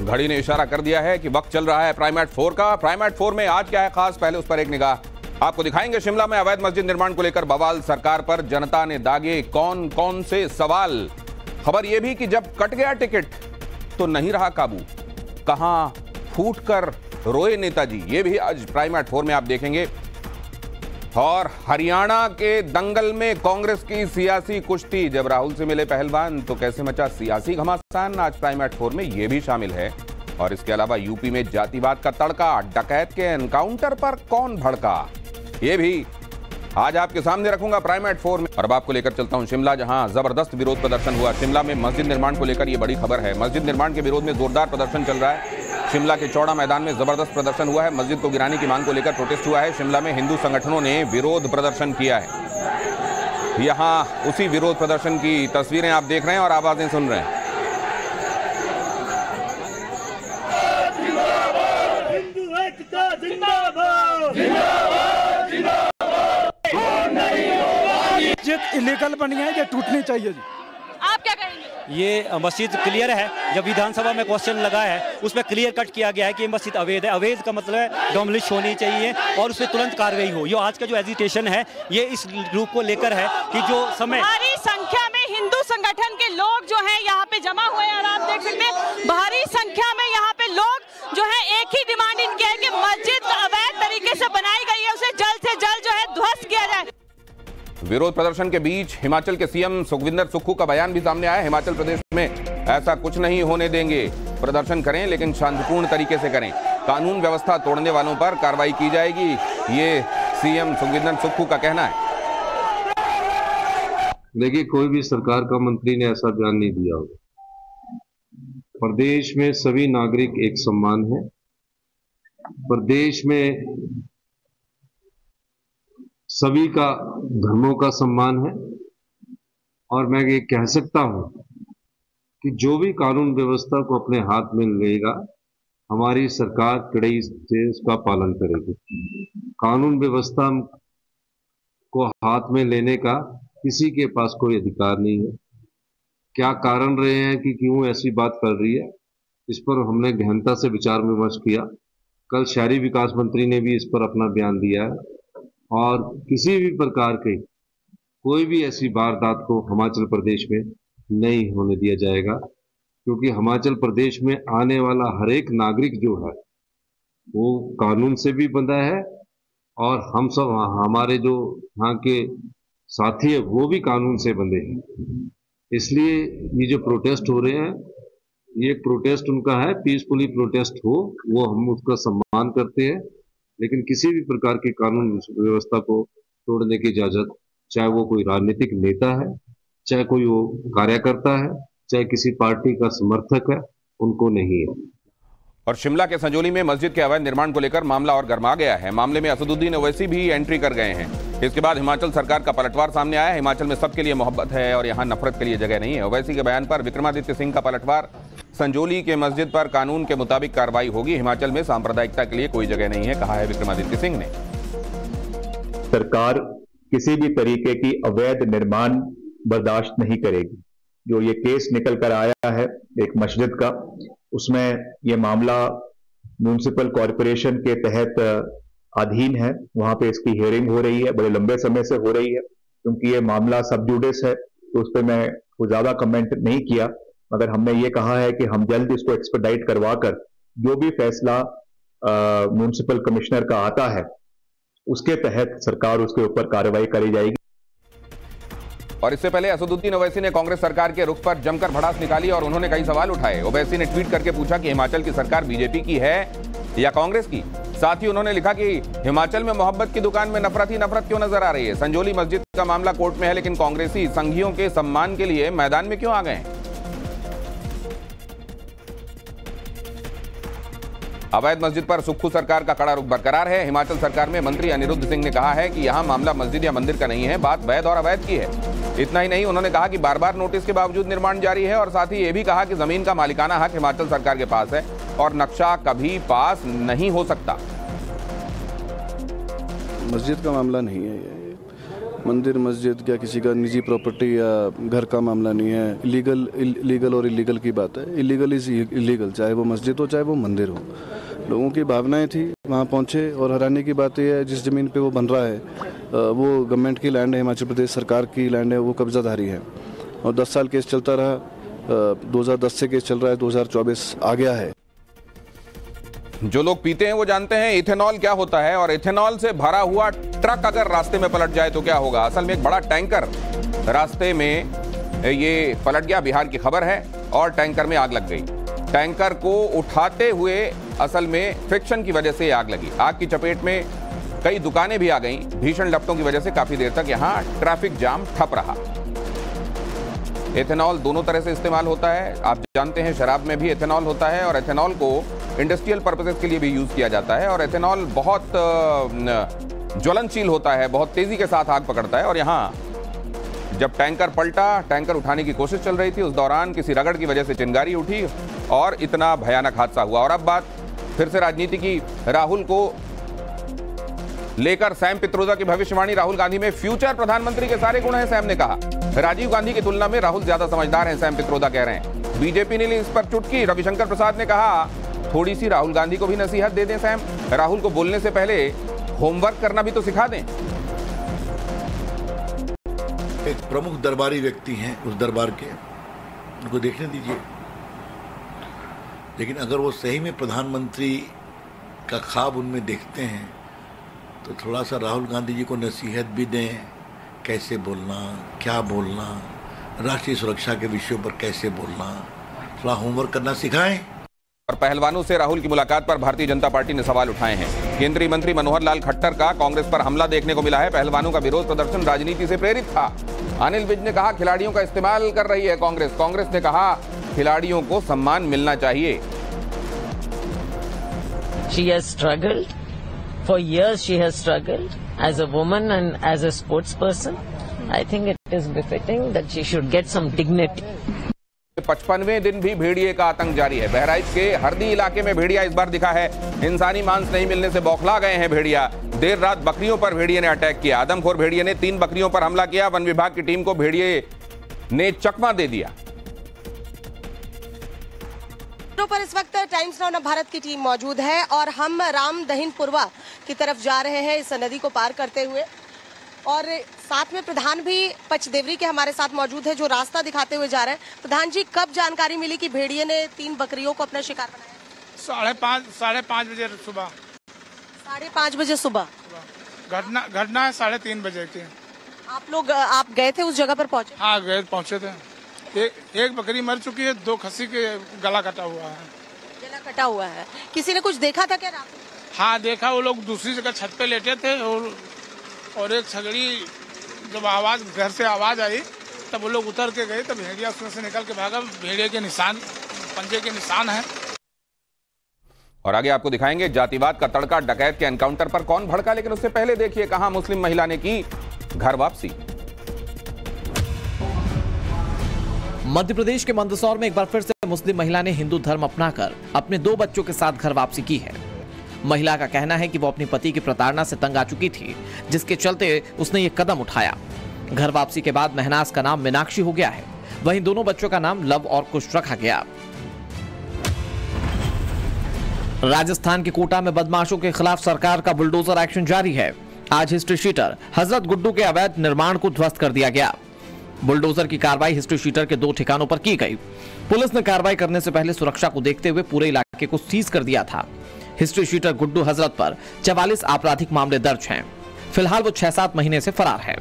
घड़ी ने इशारा कर दिया है कि वक्त चल रहा है प्राइमेट 4 का। प्राइमेट 4 में आज क्या है खास, पहले उस पर एक निगाह आपको दिखाएंगे। शिमला में अवैध मस्जिद निर्माण को लेकर बवाल, सरकार पर जनता ने दागे कौन कौन से सवाल। खबर यह भी कि जब कट गया टिकट तो नहीं रहा काबू, कहां फूट कर रोए नेताजी, ये भी आज प्राइमेट 4 में आप देखेंगे। और हरियाणा के दंगल में कांग्रेस की सियासी कुश्ती, जब राहुल से मिले पहलवान तो कैसे मचा सियासी घमासान, आज प्राइमेट 4 में यह भी शामिल है। और इसके अलावा यूपी में जातिवाद का तड़का, डकैत के एनकाउंटर पर कौन भड़का, यह भी आज आपके सामने रखूंगा प्राइमेट 4 में। और अब आपको लेकर चलता हूं शिमला, जहां जबरदस्त विरोध प्रदर्शन हुआ। शिमला में मस्जिद निर्माण को लेकर यह बड़ी खबर है। मस्जिद निर्माण के विरोध में जोरदार प्रदर्शन चल रहा है। शिमला के चौड़ा मैदान में जबरदस्त प्रदर्शन हुआ है। मस्जिद को गिराने की मांग को लेकर प्रोटेस्ट हुआ है। शिमला में हिंदू संगठनों ने विरोध प्रदर्शन किया है। यहां उसी विरोध प्रदर्शन की तस्वीरें आप देख रहे हैं और आवाजें सुन रहे हैं। इलीगल बनी है, ये टूटनी चाहिए जी। आप क्या कहेंगे? ये मस्जिद क्लियर है, जब विधानसभा में क्वेश्चन लगा है उसमें क्लियर कट किया गया है कि ये मस्जिद अवैध है। अवैध का मतलब है डोमिलिश होनी चाहिए और उस पर तुरंत कार्रवाई हो। ये आज का जो एजिटेशन है ये इस ग्रुप को लेकर है कि जो समय भारी संख्या में हिंदू संगठन के लोग जो हैं यहाँ पे जमा हुए हैं और आप देख सकते हैं भारी संख्या में यहाँ पे लोग जो है एक ही डिमांड इनकी है कि मस्जिद अवैध तरीके से बनाई गई है उसे जल्द से जल्द जो है ध्वस्त किया जाए। विरोध प्रदर्शन के बीच हिमाचल के सीएम सुखविंदर सुक्खू का बयान भी सामने आया। हिमाचल प्रदेश में ऐसा कुछ नहीं होने देंगे, प्रदर्शन करें लेकिन शांतिपूर्ण तरीके से करें, कानून व्यवस्था तोड़ने वालों पर कार्रवाई की जाएगी, ये सीएम सुखविंदर सुक्खू का कहना है। देखिए, कोई भी सरकार का मंत्री ने ऐसा बयान नहीं दिया होगा। प्रदेश में सभी नागरिक एक समान है। प्रदेश में सभी का धर्मों का सम्मान है। और मैं ये कह सकता हूं कि जो भी कानून व्यवस्था को अपने हाथ में लेगा, हमारी सरकार कड़ाई से उसका पालन करेगी। कानून व्यवस्था को हाथ में लेने का किसी के पास कोई अधिकार नहीं है। क्या कारण रहे हैं कि क्यों ऐसी बात कर रही है, इस पर हमने गहनता से विचार विमर्श किया। कल शहरी विकास मंत्री ने भी इस पर अपना बयान दिया है। और किसी भी प्रकार के कोई भी ऐसी वारदात को हिमाचल प्रदेश में नहीं होने दिया जाएगा, क्योंकि हिमाचल प्रदेश में आने वाला हर एक नागरिक जो है वो कानून से भी बंधा है और हम सब हमारे जो यहाँ के साथी है वो भी कानून से बंधे हैं। इसलिए ये जो प्रोटेस्ट हो रहे हैं, ये प्रोटेस्ट उनका है, पीसफुली प्रोटेस्ट हो, वो हम उसका सम्मान करते हैं। लेकिन किसी भी प्रकार की कानून व्यवस्था को तोड़ने की इजाजत, चाहे वो कोई राजनीतिक नेता है, चाहे कोई वो कार्यकर्ता है, चाहे किसी पार्टी का समर्थक है, उनको नहीं है। और शिमला के संजोली में मस्जिद के अवैध निर्माण को लेकर मामला और गर्मा गया है। मामले में असदुद्दीन ओवैसी भी एंट्री कर गए हैं। इसके बाद हिमाचल सरकार का पलटवार सामने आया। हिमाचल में सबके लिए मोहब्बत है और यहाँ नफरत के लिए जगह नहीं है। ओवैसी के बयान पर विक्रमादित्य सिंह का पलटवार, संजोली के मस्जिद पर कानून के मुताबिक कार्रवाई होगी। हिमाचल में सांप्रदायिकता के लिए कोई जगह नहीं है, कहा है विक्रमादित्य सिंह ने। सरकार किसी भी तरीके की अवैध निर्माण बर्दाश्त नहीं करेगी। जो ये केस निकल कर आया है एक मस्जिद का, उसमें ये मामला म्युनिसिपल कॉरपोरेशन के तहत अधीन है। वहां पे इसकी हियरिंग हो रही है, बड़े लंबे समय से हो रही है। क्योंकि ये मामला सब जुडिस है तो उस पर मैं कोई ज्यादा कमेंट नहीं किया, मगर हमने ये कहा है कि हम जल्द इसको एक्सपेडाइट करवाकर जो भी फैसला म्युनिसिपल कमिश्नर का आता है उसके तहत सरकार उसके ऊपर कार्रवाई करी जाएगी। और इससे पहले असदुद्दीन ओवैसी ने कांग्रेस सरकार के रुख पर जमकर भड़ास निकाली और उन्होंने कई सवाल उठाए। ओवैसी ने ट्वीट करके पूछा कि हिमाचल की सरकार बीजेपी की है या कांग्रेस की। साथ ही उन्होंने लिखा कि हिमाचल में मोहब्बत की दुकान में नफरत ही नफरत क्यों नजर आ रही है। संजोली मस्जिद का मामला कोर्ट में है, लेकिन कांग्रेसी संघियों के सम्मान के लिए मैदान में क्यों आ गए? अवैध मस्जिद पर सुक्खू सरकार का कड़ा रुख बरकरार है। हिमाचल सरकार में मंत्री अनिरुद्ध सिंह ने कहा है कि यहां मामला मस्जिद या मंदिर का नहीं है, बात वैध और अवैध की है। इतना ही नहीं, उन्होंने कहा कि बार बार नोटिस के बावजूद निर्माण जारी है और साथ ही ये भी कहा कि जमीन का मालिकाना हक हिमाचल सरकार के पास है और नक्शा कभी पास नहीं हो सकता। मस्जिद का मामला नहीं है मंदिर मस्जिद क्या किसी का निजी प्रॉपर्टी या घर का मामला नहीं है। लीगल और इलीगल की बात है। इलीगल इज इलीगल, चाहे वो मस्जिद हो चाहे वो मंदिर हो। लोगों की भावनाएं थी, वहाँ पहुँचे और हैरानी की बात यह है जिस ज़मीन पे वो बन रहा है वो गवर्नमेंट की लैंड है, हिमाचल प्रदेश सरकार की लैंड है, वो कब्जाधारी है। और 10 साल केस चलता रहा, 2010 से केस चल रहा है, 2024 आ गया है। जो लोग पीते हैं वो जानते हैं इथेनॉल क्या होता है, और इथेनॉल से भरा हुआ ट्रक अगर रास्ते में पलट जाए तो क्या होगा। असल में एक बड़ा टैंकर रास्ते में ये पलट गया, बिहार की खबर है, और टैंकर में आग लग गई। टैंकर को उठाते हुए असल में फ्रिक्शन की वजह से आग लगी। आग की चपेट में कई दुकानें भी आ गईं। भीषण लपटों की वजह से काफी देर तक यहां ट्रैफिक जाम ठप रहा। एथेनॉल दोनों तरह से इस्तेमाल होता है, आप जानते हैं शराब में भी एथेनॉल होता है, और एथेनॉल को इंडस्ट्रियल पर्पसेस के लिए भी यूज किया जाता है। और एथेनॉल बहुत ज्वलनशील होता है, बहुत तेजी के साथ आग पकड़ता है। और यहां जब टैंकर पलटा, टैंकर उठाने की कोशिश चल रही थी, उस दौरान किसी रगड़ की वजह से चिंगारी उठी और इतना भयानक हादसा हुआ। और अब बात फिर से राजनीति की। राहुल को लेकर सैम पित्रोदा की भविष्यवाणी। राहुल गांधी में फ्यूचर प्रधानमंत्री के सारे गुण हैं, सैम ने कहा। राजीव गांधी की तुलना में राहुल ज्यादा समझदार हैं, सैम पित्रोदा कह रहे हैं। बीजेपी ने ली इस पर चुटकी। रविशंकर प्रसाद ने कहा थोड़ी सी राहुल गांधी को भी नसीहत दे दें सैम, राहुल को बोलने से पहले होमवर्क करना भी तो सिखा दें। एक प्रमुख दरबारी व्यक्ति हैं उस दरबार के, उनको देखने दीजिए। लेकिन अगर वो सही में प्रधानमंत्री का ख्वाब उनमें देखते हैं तो थोड़ा सा राहुल गांधी जी को नसीहत भी दें, कैसे बोलना, क्या बोलना, राष्ट्रीय सुरक्षा के विषयों पर कैसे बोलना, थोड़ा होमवर्क करना सिखाएं। और पहलवानों से राहुल की मुलाकात पर भारतीय जनता पार्टी ने सवाल उठाए हैं। केंद्रीय मंत्री मनोहर लाल खट्टर का कांग्रेस पर हमला देखने को मिला है। पहलवानों का विरोध प्रदर्शन राजनीति से प्रेरित था। अनिल विज ने कहा खिलाड़ियों का इस्तेमाल कर रही है कांग्रेस। कांग्रेस ने कहा खिलाड़ियों को सम्मान मिलना चाहिए। She has struggled. For years she has struggled as a woman and as a sports person. I think it is befitting that she should get some dignity. 55वें दिन भी भेड़िए का आतंक जारी है। बहराइच के हरदी इलाके में भेड़िया इस बार दिखा है। इंसानी मांस नहीं मिलने से बौखला गए हैं भेड़िया। देर रात बकरियों पर भेड़िए ने अटैक किया। आदमखोर भेड़िए ने 3 बकरियों पर हमला किया। वन विभाग की टीम को भेड़िए ने चकमा दे दिया। पर इस वक्त टाइम्स नाउ भारत की टीम मौजूद है और हम राम दहिन पुरवा की तरफ जा रहे हैं इस नदी को पार करते हुए, और साथ में प्रधान भी पचदेवरी के हमारे साथ मौजूद है जो रास्ता दिखाते हुए जा रहे हैं। प्रधान जी, कब जानकारी मिली कि भेड़िए ने 3 बकरियों को अपना शिकार बनाया? 5:30 बजे सुबह। 5:30 बजे सुबह घटना है 3:30 बजे की। आप गए थे उस जगह पर पहुंचे? हाँ, पहुंचे थे। एक बकरी मर चुकी है, 2 खस्सी के गला कटा हुआ है। गला कटा हुआ है। किसी ने कुछ देखा था क्या रात में? हाँ, देखा। वो लोग दूसरी जगह छत पे लेटे थे और एक छगड़ी जब घर से आवाज आई तब वो लोग उतर के गए, तब भेड़िया उसमें से निकल के भागा। भेड़िए के निशान, पंजे के निशान है। और आगे आपको दिखाएंगे जातिवाद का तड़का। डकैत के एनकाउंटर पर कौन भड़का, लेकिन उससे पहले देखिए कहां मुस्लिम महिला ने की घर वापसी। मध्य प्रदेश के मंदसौर में एक बार फिर से मुस्लिम महिला ने हिंदू धर्म अपनाकर अपने 2 बच्चों के साथ घर वापसी की है। महिला का कहना है कि वो अपने पति की प्रताड़ना से तंग आ चुकी थी, जिसके चलते उसने ये कदम उठाया। घर वापसी के बाद महनाज का नाम मीनाक्षी हो गया है, वहीं दोनों बच्चों का नाम लव और कुश रखा गया। राजस्थान के कोटा में बदमाशों के खिलाफ सरकार का बुलडोजर एक्शन जारी है। आज हिस्ट्री शीटर हजरत गुड्डू के अवैध निर्माण को ध्वस्त कर दिया गया। बुलडोजर की कार्रवाई हिस्ट्री शीटर के 2 ठिकानों पर की गई। पुलिस ने कार्रवाई करने से पहले सुरक्षा को देखते हुए पूरे इलाके को सीज कर दिया था। हिस्ट्री शीटर गुड्डू हजरत पर 44 आपराधिक मामले दर्ज हैं। फिलहाल वो 6-7 महीने से फरार है।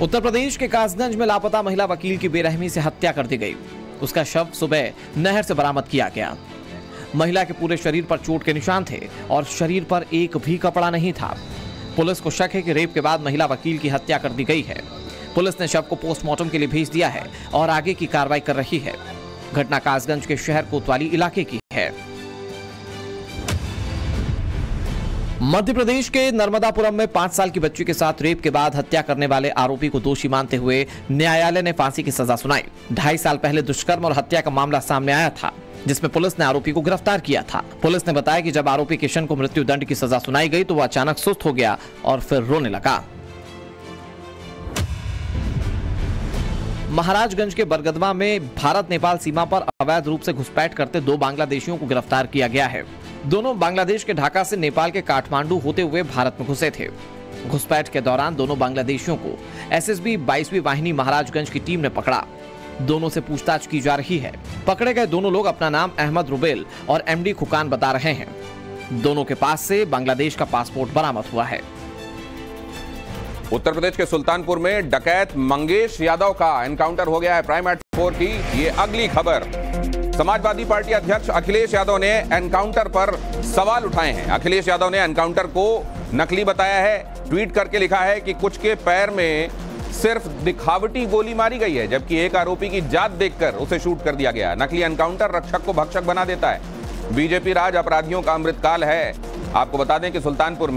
उत्तर प्रदेश के कासगंज में लापता महिला वकील की बेरहमी से हत्या कर दी गई। उसका शव सुबह नहर से बरामद किया गया। महिला के पूरे शरीर पर चोट के निशान थे और शरीर पर एक भी कपड़ा नहीं था। पुलिस को शक है कि रेप के बाद महिला वकील की हत्या कर दी गई है। पुलिस ने शव को पोस्टमार्टम के लिए भेज दिया है और आगे की कार्रवाई कर रही है। घटना कासगंज के शहर कोतवाली इलाके की है। मध्य प्रदेश के नर्मदापुरम में 5 साल की बच्ची के साथ रेप के बाद हत्या करने वाले आरोपी को दोषी मानते हुए न्यायालय ने फांसी की सजा सुनाई। 2.5 साल पहले दुष्कर्म और हत्या का मामला सामने आया था। जिसमें पुलिस ने आरोपी को गिरफ्तार किया था। पुलिस ने बताया कि जब आरोपी किशन को मृत्यु दंड की सजा सुनाई गई तो वह अचानक सुस्त हो गया और फिर रोने लगा। महाराजगंज के बरगदवा में भारत नेपाल सीमा पर अवैध रूप से घुसपैठ करते 2 बांग्लादेशियों को गिरफ्तार किया गया है। दोनों बांग्लादेश के ढाका से नेपाल के काठमांडू होते हुए भारत में घुसे थे। घुसपैठ के दौरान दोनों बांग्लादेशियों को एसएसबी 22वीं वाहिनी महाराजगंज की टीम ने पकड़ा। दोनों से पूछताछ की जा रही है। पकड़े गए दोनों लोग अपना नाम अहमद रुबेल और एमडी खुकान बता रहे हैं। दोनों के पास से बांग्लादेश का पासपोर्ट बरामद हुआ है। उत्तर प्रदेश के सुल्तानपुर में डकैत मंगेश यादव का एनकाउंटर हो गया है। प्राइम एट 4 की ये अगली खबर। समाजवादी पार्टी अध्यक्ष अखिलेश यादव ने एनकाउंटर पर सवाल उठाए हैं। अखिलेश यादव ने एनकाउंटर को नकली बताया है। ट्वीट करके लिखा है कि कुछ के पैर में सिर्फ दिखावटी गोली मारी गई है, जबकि एक आरोपी की जात देखकर उसे शूट कर दिया गया। नकली एनकाउंटर रक्षक को भक्षक बना देता है। बीजेपी राज अपराधियों का अमृतकाल है। आपको बता दें कि सुल्तानपुर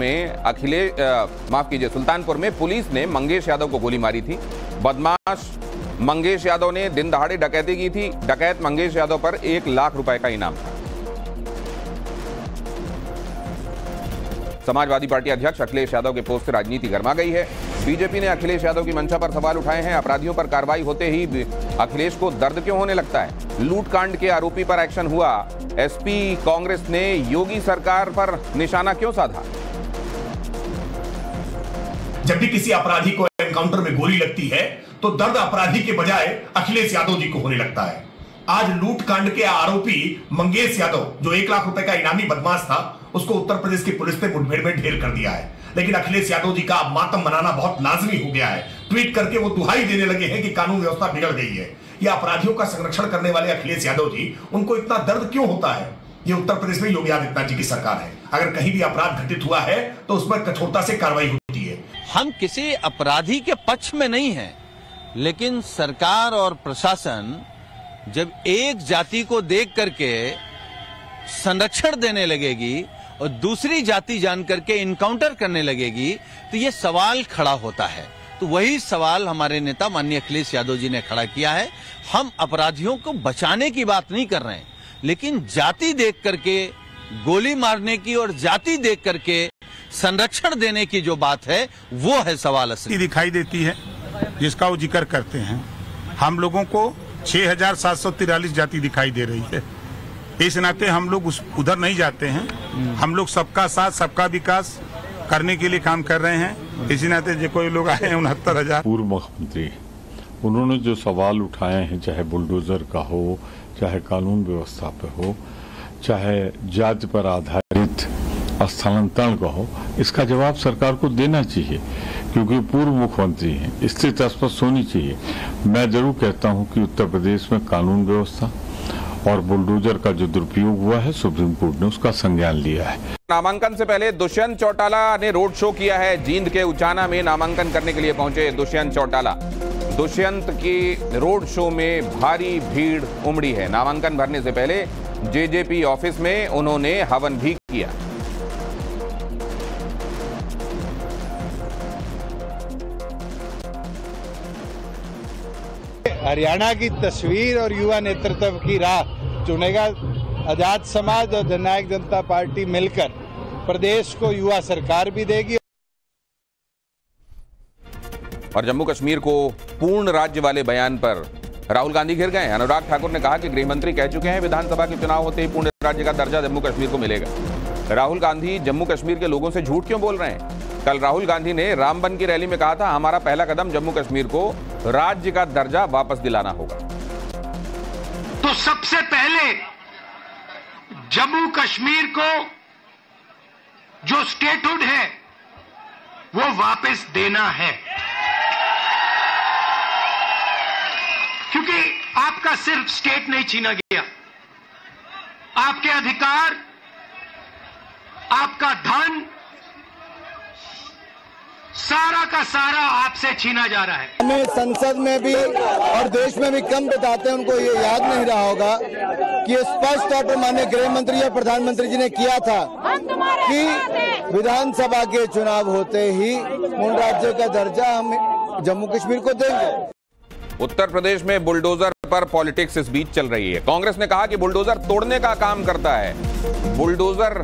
में पुलिस ने मंगेश यादव को गोली मारी थी। बदमाश मंगेश यादव ने दिन दहाड़े डकैती की थी। डकैत मंगेश यादव पर 1 लाख रुपए का इनाम था। समाजवादी पार्टी अध्यक्ष अखिलेश यादव के पोस्ट से राजनीति गर्मा गई है। बीजेपी ने अखिलेश यादव की मंशा पर सवाल उठाए हैं। अपराधियों पर कार्रवाई होते ही अखिलेश को दर्द क्यों होने लगता है? लूट कांड के आरोपी पर एक्शन हुआ। एसपी कांग्रेस ने योगी सरकार पर निशाना क्यों साधा? जब भी किसी अपराधी को एनकाउंटर में गोली लगती है तो दर्द अपराधी के बजाय अखिलेश यादव जी को होने लगता है। आज लूट कांड के आरोपी मंगेश यादव, जो 1 लाख रुपए का इनामी बदमाश था, उसको उत्तर प्रदेश की पुलिस ने मुठभेड़ में ढेर कर दिया है। लेकिन अखिलेश यादव जी का अब मातम मनाना बहुत लाजमी हो गया है। ट्वीट करके वो दुहाई देने लगे हैं कि कानून व्यवस्था बिगड़ गई है। ये अपराधियों का संरक्षण करने वाले अखिलेश यादव जी, उनको इतना दर्द क्यों होता है? ये उत्तर प्रदेश में योगी आदित्यनाथ जी की सरकार है। अगर कहीं भी अपराध घटित हुआ है तो उस पर कठोरता से कार्रवाई होती है। हम किसी अपराधी के पक्ष में नहीं हैं, लेकिन सरकार और प्रशासन जब एक जाति को देख करके संरक्षण देने लगेगी और दूसरी जाति जान करके इनकाउंटर करने लगेगी तो ये सवाल खड़ा होता है। तो वही सवाल हमारे नेता माननीय अखिलेश यादव जी ने खड़ा किया है। हम अपराधियों को बचाने की बात नहीं कर रहे हैं, लेकिन जाति देख करके गोली मारने की और जाति देख करके संरक्षण देने की जो बात है वो है सवाल असली दिखाई देती है, जिसका वो जिक्र करते हैं। हम लोगों को 6743 जाति दिखाई दे रही है। इस नाते हम लोग उधर नहीं जाते हैं। हम लोग सबका साथ सबका विकास करने के लिए काम कर रहे हैं। इसी नाते जो कोई लोग आए हैं 69,000 पूर्व मुख्यमंत्री, उन्होंने जो सवाल उठाए हैं, चाहे बुलडोजर का हो, चाहे कानून व्यवस्था पे हो, चाहे जाति पर आधारित स्थानांतरण का हो, इसका जवाब सरकार को देना चाहिए, क्योंकि पूर्व मुख्यमंत्री हैं। स्थिति स्पष्ट होनी चाहिए। मैं जरूर कहता हूं कि उत्तर प्रदेश में कानून व्यवस्था और बुलडोजर का जो दुरुपयोग हुआ है, सुप्रीम कोर्ट ने उसका संज्ञान लिया है। नामांकन से पहले दुष्यंत चौटाला ने रोड शो किया है। जींद के उचाना में नामांकन करने के लिए पहुंचे दुष्यंत चौटाला। दुष्यंत की रोड शो में भारी भीड़ उमड़ी है। नामांकन भरने से पहले जेजेपी ऑफिस में उन्होंने हवन भी किया। हरियाणा की तस्वीर और युवा नेतृत्व की राह चुनेगा आजाद समाज और जननायक जनता पार्टी मिलकर प्रदेश को युवा सरकार भी देगी। और जम्मू कश्मीर को पूर्ण राज्य वाले बयान पर राहुल गांधी घिर गए। अनुराग ठाकुर ने कहा कि गृह मंत्री कह चुके हैं विधानसभा के चुनाव होते ही पूर्ण राज्य का दर्जा जम्मू कश्मीर को मिलेगा। राहुल गांधी जम्मू कश्मीर के लोगों से झूठ क्यों बोल रहे हैं? कल राहुल गांधी ने रामबन की रैली में कहा था, हमारा पहला कदम जम्मू कश्मीर को राज्य का दर्जा वापस दिलाना होगा। तो सबसे पहले जम्मू कश्मीर को जो स्टेटहुड है वो वापस देना है, क्योंकि आपका सिर्फ स्टेट नहीं छीना गया, आपके अधिकार, आपका धन, सारा का सारा आपसे छीना जा रहा है। हमें संसद में भी और देश में भी कम बताते हैं, उनको ये याद नहीं रहा होगा कि स्पष्ट तौर पर माननीय गृह मंत्री और प्रधानमंत्री जी ने किया था कि विधानसभा के चुनाव होते ही पूर्ण राज्य का दर्जा हम जम्मू कश्मीर को देंगे। उत्तर प्रदेश में बुलडोजर पर पॉलिटिक्स इस बीच चल रही है। कांग्रेस ने कहा कि बुलडोजर तोड़ने का काम करता है, बुलडोजर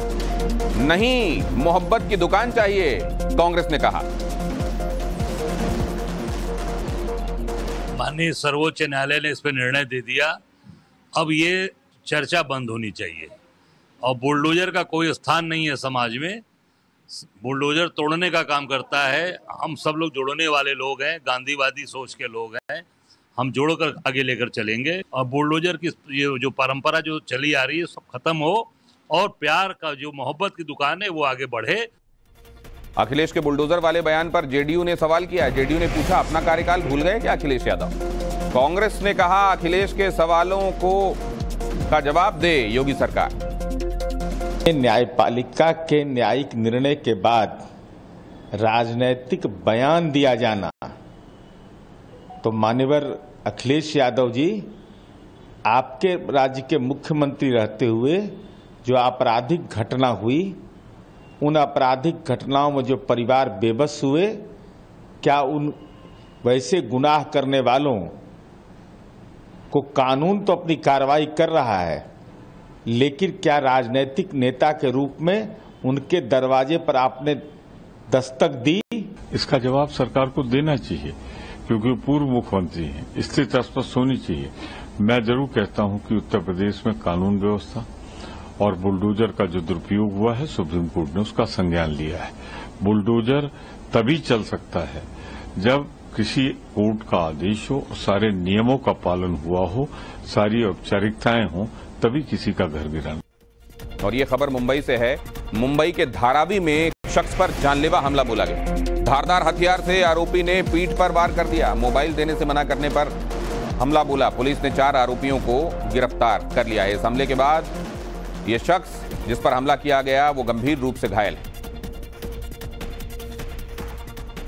नहीं मोहब्बत की दुकान चाहिए, कांग्रेस ने कहा। माननीय सर्वोच्च न्यायालय ने इस पर निर्णय दे दिया, अब ये चर्चा बंद होनी चाहिए और बुलडोजर का कोई स्थान नहीं है समाज में। बुलडोजर तोड़ने का काम करता है। हम सब लोग जोड़ने वाले लोग हैं, गांधीवादी सोच के लोग हैं, हम जोड़कर आगे लेकर चलेंगे और बुलडोजर की ये जो परंपरा जो चली आ रही है सब खत्म हो और प्यार का जो मोहब्बत की दुकान है वो आगे बढ़े। अखिलेश के बुलडोजर वाले बयान पर जेडीयू ने सवाल किया। जेडीयू ने पूछा, अपना कार्यकाल भूल गए क्या अखिलेश यादव? कांग्रेस ने कहा, अखिलेश के सवालों का जवाब दे योगी सरकार। न्यायपालिका के न्यायिक निर्णय के बाद राजनीतिक बयान दिया जाना, तो माननीय अखिलेश यादव जी, आपके राज्य के मुख्यमंत्री रहते हुए जो आपराधिक घटना हुई, उन आपराधिक घटनाओं में जो परिवार बेबस हुए, क्या उन वैसे गुनाह करने वालों को कानून तो अपनी कार्रवाई कर रहा है, लेकिन क्या राजनीतिक नेता के रूप में उनके दरवाजे पर आपने दस्तक दी? इसका जवाब सरकार को देना चाहिए क्योंकि वो पूर्व मुख्यमंत्री हैं, स्थिति स्पष्ट होनी चाहिए। मैं जरूर कहता हूं कि उत्तर प्रदेश में कानून व्यवस्था और बुलडोजर का जो दुरुपयोग हुआ है, सुप्रीम कोर्ट ने उसका संज्ञान लिया है। बुलडोजर तभी चल सकता है जब किसी कोर्ट का आदेश हो, सारे नियमों का पालन हुआ हो, सारी औपचारिकताएं हों, तभी किसी का घर गिराना। और ये खबर मुंबई से है। मुंबई के धारावी में एक शख्स पर जानलेवा हमला बोला गया। धारदार हथियार से आरोपी ने पीठ पर वार कर दिया। मोबाइल देने से मना करने पर हमला बोला। पुलिस ने 4 आरोपियों को गिरफ्तार कर लिया है। इस हमले के बाद ये शख्स जिस पर हमला किया गया वो गंभीर रूप से घायल है।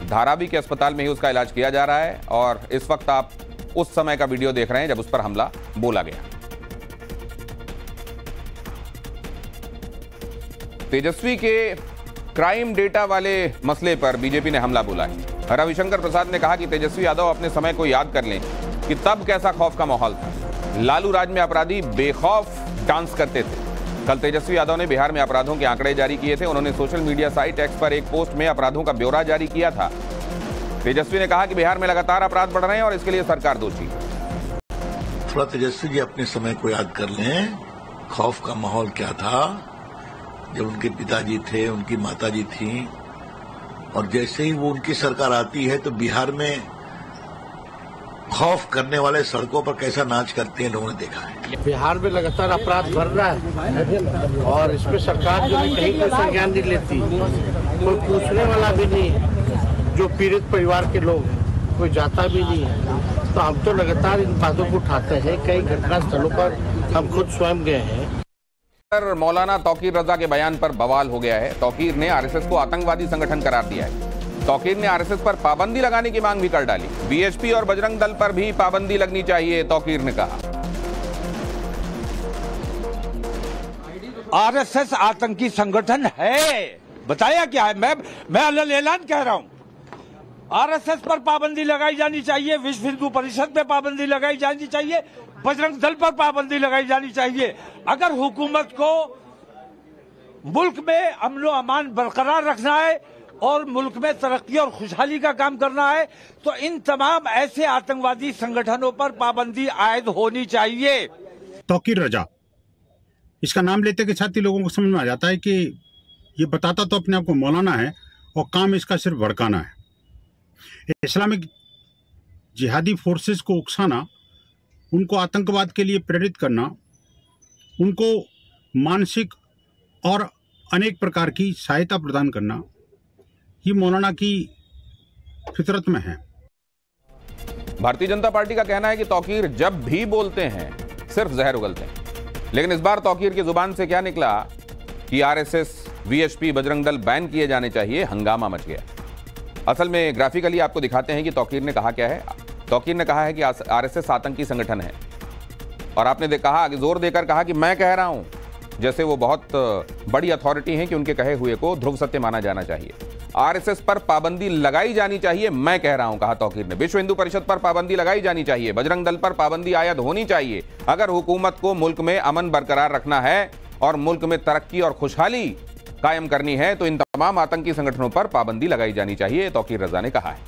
धारावी के अस्पताल में ही उसका इलाज किया जा रहा है और इस वक्त आप उस समय का वीडियो देख रहे हैं जब उस पर हमला बोला गया। तेजस्वी के क्राइम डेटा वाले मसले पर बीजेपी ने हमला बोला है। रविशंकर प्रसाद ने कहा कि तेजस्वी यादव अपने समय को याद कर लें कि तब कैसा खौफ का माहौल था। लालू राज में अपराधी बेखौफ डांस करते थे। कल तेजस्वी यादव ने बिहार में अपराधों के आंकड़े जारी किए थे। उन्होंने सोशल मीडिया साइट एक्स पर एक पोस्ट में अपराधों का ब्यौरा जारी किया था। तेजस्वी ने कहा कि बिहार में लगातार अपराध बढ़ रहे हैं और इसके लिए सरकार दोषी। थोड़ा तेजस्वी जी अपने समय को याद कर लें, खौफ का माहौल क्या था जब उनके पिताजी थे, उनकी माताजी थी, और जैसे ही वो उनकी सरकार आती है तो बिहार में खौफ करने वाले सड़कों पर कैसा नाच करते हैं लोगों ने देखा है। बिहार में लगातार अपराध बढ़ रहा है और इसमें सरकार जो है कहीं कोई संज्ञान नहीं लेती, कोई पूछने वाला भी नहीं है। जो पीड़ित परिवार के लोग हैं कोई जाता भी नहीं है। तो हम तो लगातार इन बातों को उठाते हैं। कई घटना स्थलों पर हम खुद स्वयं गए हैं। मौलाना तौकीर रजा के बयान पर बवाल हो गया है। तौकीर ने आरएसएस को आतंकवादी संगठन करार दिया है। तौकीर ने आरएसएस पर पाबंदी लगाने की मांग भी कर डाली। बीएचपी और बजरंग दल पर भी पाबंदी लगनी चाहिए, तौकीर ने कहा। आरएसएस आतंकी संगठन है, बताया क्या है? मैं अलग ऐलान कह रहा हूं। आरएसएस पर पाबंदी लगाई जानी चाहिए, विश्व हिंदू परिषद पे पाबंदी लगाई जानी चाहिए, बजरंग दल पर पाबंदी लगाई जानी चाहिए। अगर हुकूमत को मुल्क में अमन अमान बरकरार रखना है और मुल्क में तरक्की और खुशहाली का काम करना है तो इन तमाम ऐसे आतंकवादी संगठनों पर पाबंदी आयद होनी चाहिए। तौकीर रजा, इसका नाम लेते के साथ ही लोगों को समझ में आ जाता है कि ये बताता तो अपने आप को मौलाना है और काम इसका सिर्फ भड़काना है। इस्लामिक जिहादी फोर्सेस को उकसाना, उनको आतंकवाद के लिए प्रेरित करना, उनको मानसिक और अनेक प्रकार की सहायता प्रदान करना, ये मौलाना की फितरत में है। भारतीय जनता पार्टी का कहना है कि तौकीर जब भी बोलते हैं सिर्फ जहर उगलते हैं। लेकिन इस बार तौकीर की जुबान से क्या निकला कि RSS, VHP, Bajrang Dal ban किए जाने चाहिए, हंगामा मच गया। असल में ग्राफिकली आपको दिखाते हैं कि तौकीर ने कहा क्या है। तौकीर ने कहा है कि आरएसएस आतंकी संगठन है और आपने कहा कि जोर देकर कहा कि मैं कह रहा हूं, जैसे वो बहुत बड़ी अथॉरिटी है कि उनके कहे हुए को ध्रुव सत्य माना जाना चाहिए। आरएसएस पर पाबंदी लगाई जानी चाहिए, मैं कह रहा हूं, कहा तौकीर ने। विश्व हिंदू परिषद पर पाबंदी लगाई जानी चाहिए, बजरंग दल पर पाबंदी आयद होनी चाहिए। अगर हुकूमत को मुल्क में अमन बरकरार रखना है और मुल्क में तरक्की और खुशहाली कायम करनी है तो इन तमाम आतंकी संगठनों पर पाबंदी लगाई जानी चाहिए, तौकीर रजा ने कहा है।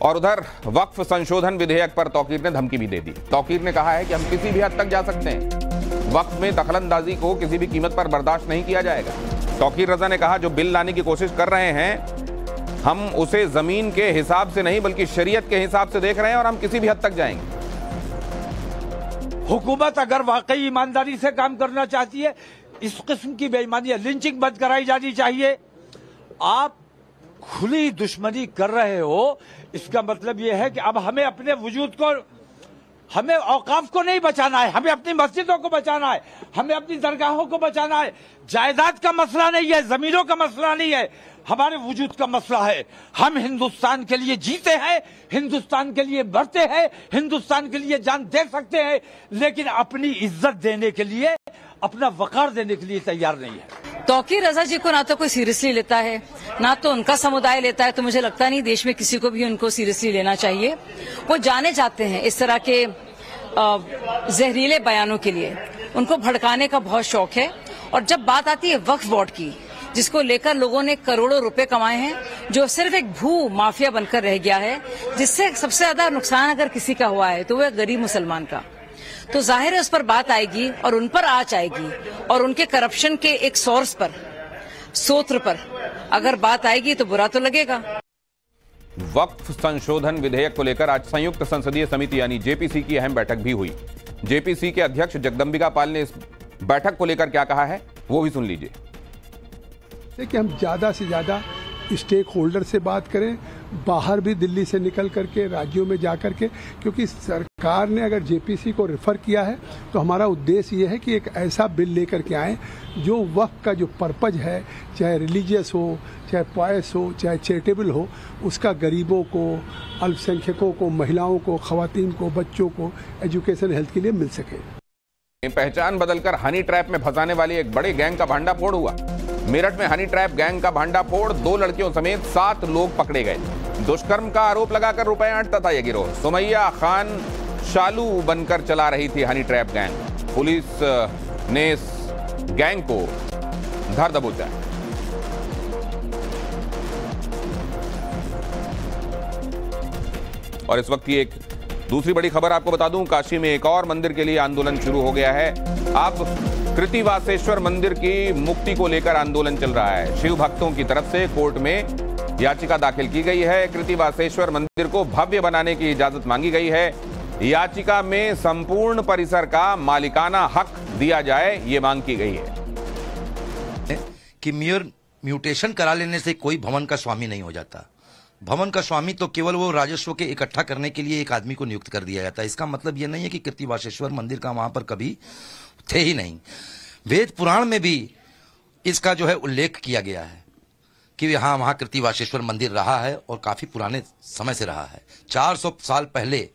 और उधर वक्फ संशोधन विधेयक पर तौकीर ने धमकी भी दे दी। तौकीर ने कहा है कि हम किसी भी हद तक जा सकते हैं, वक्फ में दखलंदाजी को किसी भी कीमत पर बर्दाश्त नहीं किया जाएगा। तौकीर रजा ने कहा जो बिल लाने की कोशिश कर रहे हैं हम उसे जमीन के हिसाब से नहीं बल्कि शरीयत के हिसाब से देख रहे हैं और हम किसी भी हद तक जाएंगे। हुकूमत अगर वाकई ईमानदारी से काम करना चाहती है, इस किस्म की बेईमानी, लिंचिंग बंद कराई जानी चाहिए। आप खुली दुश्मनी कर रहे हो, इसका मतलब यह है कि अब हमें अपने वजूद को, हमें औकाफ को नहीं बचाना है, हमें अपनी मस्जिदों को बचाना है, हमें अपनी दरगाहों को बचाना है। जायदाद का मसला नहीं है, जमीनों का मसला नहीं है, हमारे वजूद का मसला है। हम हिंदुस्तान के लिए जीते हैं, हिंदुस्तान के लिए बढ़ते हैं, हिंदुस्तान के लिए जान दे सकते हैं, लेकिन अपनी इज्जत देने के लिए, अपना वकार देने के लिए तैयार नहीं है। तौकीर रजा जी को ना तो कोई सीरियसली लेता है, ना तो उनका समुदाय लेता है, तो मुझे लगता नहीं देश में किसी को भी उनको सीरियसली लेना चाहिए। वो जाने जाते हैं इस तरह के जहरीले बयानों के लिए, उनको भड़काने का बहुत शौक है। और जब बात आती है वक्फ बोर्ड की, जिसको लेकर लोगों ने करोड़ों रुपए कमाए हैं, जो सिर्फ एक भू माफिया बनकर रह गया है, जिससे सबसे ज्यादा नुकसान अगर किसी का हुआ है तो वह गरीब मुसलमान का, तो जाहिर है उस पर बात आएगी और उन पर आंच आएगी और उनके करप्शन के एक सोर्स पर, स्रोत पर अगर बात आएगी तो बुरा तो लगेगा। वक्फ संशोधन विधेयक को लेकर आज संयुक्त संसदीय समिति यानी जेपीसी की अहम बैठक भी हुई। जेपीसी के अध्यक्ष जगदम्बिका पाल ने इस बैठक को लेकर क्या कहा है वो भी सुन लीजिए। कि हम ज्यादा से ज्यादा स्टेक होल्डर से बात करें, बाहर भी दिल्ली से निकल करके राज्यों में जा करके, क्योंकि सरकार ने अगर जेपीसी को रेफर किया है तो हमारा उद्देश्य ये है कि एक ऐसा बिल लेकर के आए जो वक्फ का जो पर्पज है, चाहे रिलीजियस हो, चाहे पायस हो, चाहे चैरिटेबल हो, उसका गरीबों को, अल्पसंख्यकों को, महिलाओं को, खवातीन को, बच्चों को एजुकेशन हेल्थ के लिए मिल सके। पहचान बदलकर हनी ट्रैप में फंसाने वाली एक बड़े गैंग का भांडाफोड़ हुआ। मेरठ में हनी ट्रैप गैंग का भांडाफोड़, 2 लड़कियों समेत 7 लोग पकड़े गए। दुष्कर्म का आरोप लगाकर रुपए ऐंठता था यह गिरोह। सुमैया खान शालू बनकर चला रही थी हनी ट्रैप गैंग। पुलिस ने इस गैंग को धर दबोचा। और इस वक्त की एक दूसरी बड़ी खबर आपको बता दूं, काशी में एक और मंदिर के लिए आंदोलन शुरू हो गया है। अब कृतिवासेश्वर मंदिर की मुक्ति को लेकर आंदोलन चल रहा है। शिव भक्तों की तरफ से कोर्ट में याचिका दाखिल की गई है। कृतिवासेश्वर मंदिर को भव्य बनाने की इजाजत मांगी गई है। याचिका में संपूर्ण परिसर का मालिकाना हक दिया जाए, ये मांग की गई है कि म्यूटेशन करा लेने से कोई भवन का स्वामी नहीं हो जाता। भवन का स्वामी तो केवल वो राजस्व के इकट्ठा करने के लिए एक आदमी को नियुक्त कर दिया जाता है। इसका मतलब ये नहीं है कि कृतिवासेश्वर मंदिर का वहां पर कभी थे ही नहीं। वेद पुराण में भी इसका जो है उल्लेख किया गया है कि हाँ, वहां कृतिवासेश्वर मंदिर रहा है और काफी पुराने समय से रहा है। 400 साल पहले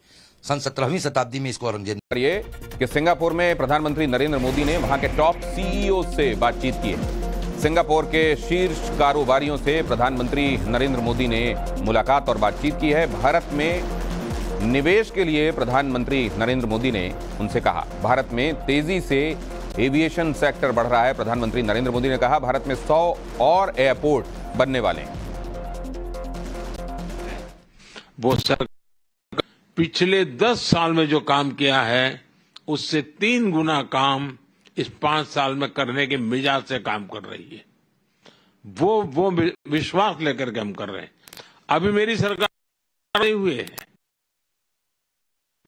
सन 17वीं शताब्दी में इसको औरंगजेब ये कि सिंगापुर में प्रधानमंत्री नरेंद्र मोदी ने वहां के टॉप सीईओ से बातचीत की है। सिंगापुर के शीर्ष कारोबारियों से प्रधानमंत्री नरेंद्र मोदी ने मुलाकात और बातचीत की है। भारत में निवेश के लिए प्रधानमंत्री नरेंद्र मोदी ने उनसे कहा। भारत में तेजी से एविएशन सेक्टर बढ़ रहा है। प्रधानमंत्री नरेंद्र मोदी ने कहा भारत में 100 और एयरपोर्ट बनने वाले हैं। वो पिछले 10 साल में जो काम किया है उससे 3 गुना काम इस 5 साल में करने के मिजाज से काम कर रही है। वो विश्वास लेकर के हम कर रहे हैं। अभी मेरी सरकार नहीं हुए हैं,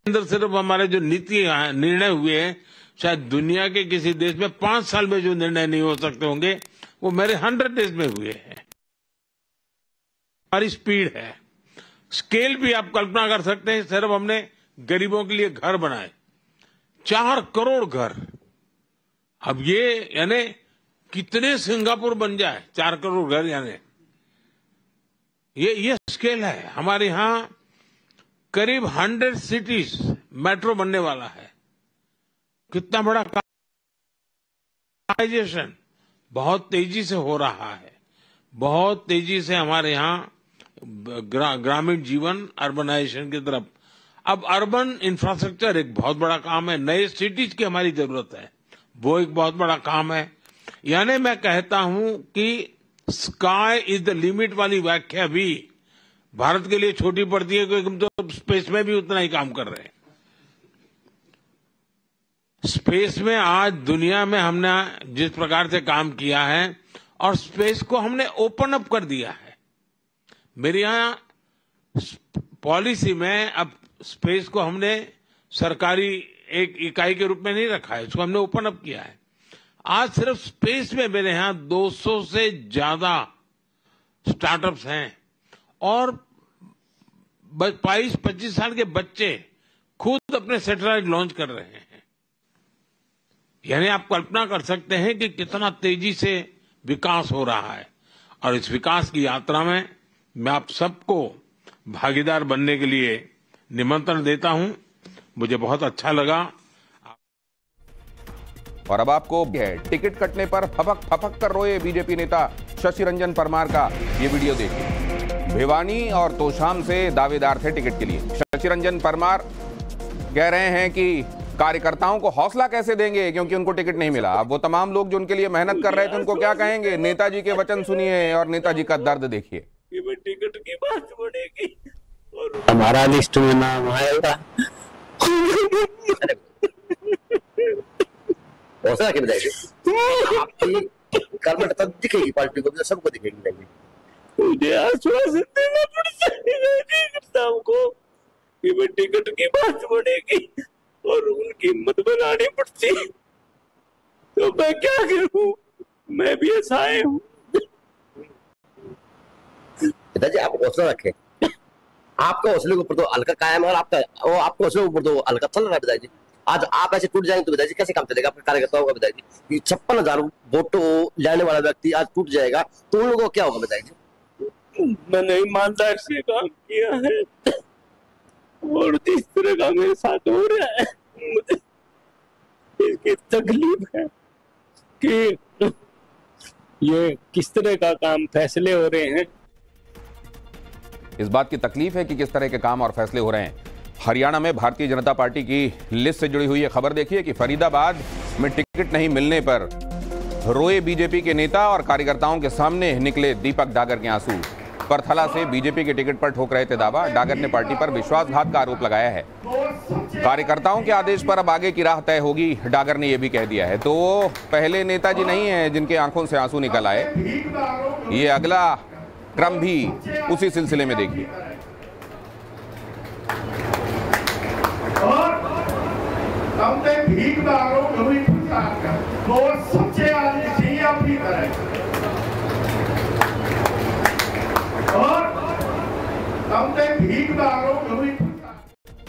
अंदर सिर्फ हमारे जो नीति निर्णय हुए हैं, शायद दुनिया के किसी देश में 5 साल में जो निर्णय नहीं हो सकते होंगे वो मेरे 100 डेज में हुए हैं। हमारी स्पीड है, स्केल भी आप कल्पना कर सकते हैं। सिर्फ हमने गरीबों के लिए घर बनाए 4 करोड़ घर। अब ये यानी कितने सिंगापुर बन जाए 4 करोड़ घर, यानी ये स्केल है। हमारे यहां करीब 100 सिटीज मेट्रो बनने वाला है। कितना बड़ा काम, बहुत तेजी से हो रहा है। बहुत तेजी से हमारे यहाँ ग्रामीण जीवन अर्बनाइजेशन की तरफ। अब अर्बन इंफ्रास्ट्रक्चर एक बहुत बड़ा काम है, नए सिटीज की हमारी जरूरत है, वो एक बहुत बड़ा काम है। यानी मैं कहता हूं कि स्काई इज द लिमिट वाली व्याख्या भी भारत के लिए छोटी पड़ती है, क्योंकि हम तो स्पेस में भी उतना ही काम कर रहे हैं। स्पेस में आज दुनिया में हमने जिस प्रकार से काम किया है और स्पेस को हमने ओपन अप कर दिया है। मेरे यहाँ पॉलिसी में अब स्पेस को हमने सरकारी एक इकाई के रूप में नहीं रखा है, इसको हमने ओपन अप किया है। आज सिर्फ स्पेस में मेरे यहाँ 200 से ज्यादा स्टार्टअप्स हैं और 22-25 साल के बच्चे खुद अपने सैटेलाइट लॉन्च कर रहे हैं। यानी आप कल्पना कर सकते हैं कि कितना तेजी से विकास हो रहा है। और इस विकास की यात्रा में मैं आप सबको भागीदार बनने के लिए निमंत्रण देता हूं। मुझे बहुत अच्छा लगा। और अब आपको है टिकट कटने पर फपक कर रोए बीजेपी नेता शशि रंजन परमार का ये वीडियो देखिए। भिवानी और तोशाम से दावेदार थे टिकट के लिए। शशि रंजन परमार कह रहे हैं कि कार्यकर्ताओं को हौसला कैसे देंगे क्योंकि उनको टिकट नहीं मिला। अब वो तमाम लोग जो उनके लिए मेहनत कर रहे थे उनको क्या कहेंगे। नेताजी के वचन सुनिए और नेताजी का दर्द देखिए। टिकट की बात बढ़ेगी और हमारा लिस्ट में नाम आएगा। हौसला के बताइए, आपकी गवर्नमेंट तब दिखेगी, पार्टी को सबको दिखेगी। मुझे आश्वासन देना पड़ता हमको कि टिकट की बात बढ़ेगी और उनकी हिम्मत बनानी पड़ती, तो मैं क्या करूं, मैं भी असहाय हूं। पिताजी आप हौसला रखें, आपका हौसले के ऊपर तो हल्का कायम है और आपका हौसले के ऊपर तो हल्का चल रहा है। पिताजी आज आप ऐसे टूट जाएंगे तो पिताजी कैसे काम चलेगा आपके कार्यकर्ताओं का। पिताजी 56,000 वोट लेने वाला व्यक्ति आज टूट जाएगा तो उन लोगों को क्या होगा। पिताजी मैंने ईमानदार से काम किया है और जिस तरह का मेरे साथ हो रहा है मुझे इसकी तकलीफ है कि ये किस तरह का काम फैसले हो रहे हैं। इस बात की तकलीफ है कि किस तरह के काम और फैसले हो रहे हैं। हरियाणा में भारतीय जनता पार्टी की लिस्ट से जुड़ी हुई यह खबर देखिए कि फरीदाबाद में टिकट नहीं मिलने पर रोए बीजेपी के नेता और कार्यकर्ताओं के सामने निकले दीपक डागर के आंसू। परथला से बीजेपी के टिकट पर ठोक रहे थे दावा। डागर ने पार्टी पर विश्वासघात का आरोप लगाया है। कार्यकर्ताओं के आदेश पर अब आगे की राह तय होगी, डागर ने यह भी कह दिया है। तो वो पहले नेताजी नहीं है जिनके आंखों से आंसू निकल आए। ये अगला क्रम भी उसी सिलसिले में देखिए। सच्चे आदमी चाहिए अपनी तरह और भीख